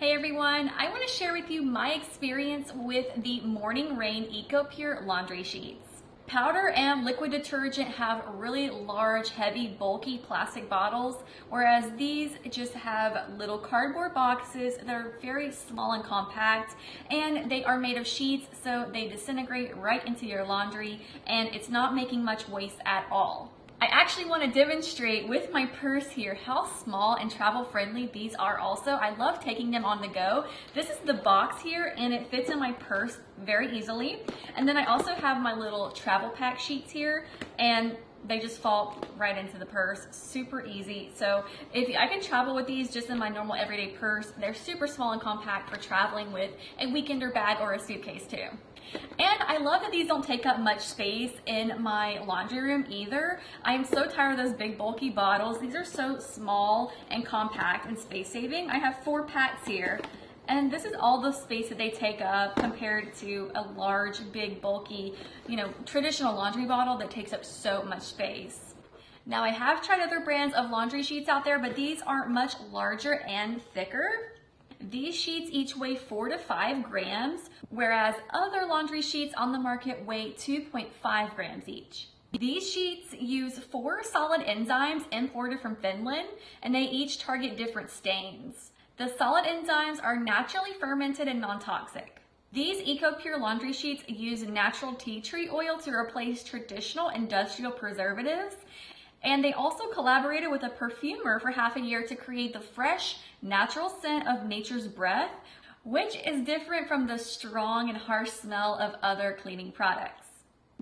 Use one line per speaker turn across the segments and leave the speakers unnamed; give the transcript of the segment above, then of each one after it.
Hey everyone, I want to share with you my experience with the Morning Rain EcoPure laundry sheets. Powder and liquid detergent have really large, heavy, bulky plastic bottles, whereas these just have little cardboard boxes that are very small and compact, and they are made of sheets, so they disintegrate right into your laundry, and it's not making much waste at all. I actually want to demonstrate with my purse here how small and travel friendly these are also. I love taking them on the go. This is the box here and it fits in my purse very easily. And then I also have my little travel pack sheets here and they just fall right into the purse, super easy. So if I can travel with these just in my normal everyday purse, they're super small and compact for traveling with a weekender bag or a suitcase too. And I love that these don't take up much space in my laundry room either. I am so tired of those big bulky bottles. These are so small and compact and space saving. I have 4 packs here. And this is all the space that they take up compared to a large, big, bulky, traditional laundry bottle that takes up so much space. Now I have tried other brands of laundry sheets out there, but these aren't much larger and thicker. These sheets each weigh 4 to 5 grams, whereas other laundry sheets on the market weigh 2.5 grams each. These sheets use 4 solid enzymes imported from Finland, and they each target different stains. The solid enzymes are naturally fermented and non-toxic. These EcoPure laundry sheets use natural tea tree oil to replace traditional industrial preservatives, and they also collaborated with a perfumer for half a year to create the fresh, natural scent of nature's breath, which is different from the strong and harsh smell of other cleaning products.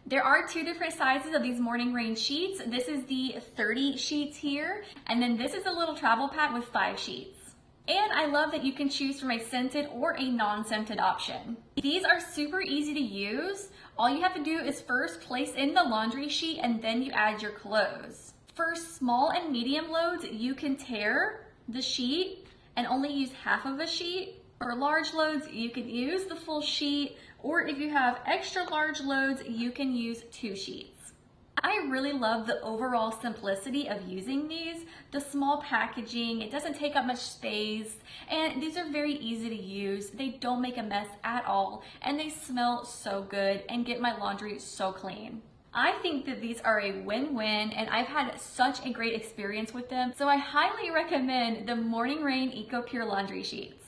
There are 2 different sizes of these Morning Rain sheets. This is the 30 sheets here, and then this is a little travel pack with 5 sheets. And I love that you can choose from a scented or a non-scented option. These are super easy to use. All you have to do is first place in the laundry sheet and then you add your clothes. For small and medium loads, you can tear the sheet and only use half of a sheet. For large loads, you can use the full sheet, or if you have extra large loads, you can use 2 sheets. I really love the overall simplicity of using these. The small packaging, it doesn't take up much space, and these are very easy to use. They don't make a mess at all, and they smell so good and get my laundry so clean. I think that these are a win-win, and I've had such a great experience with them, so I highly recommend the Morning Rain EcoPure laundry sheets.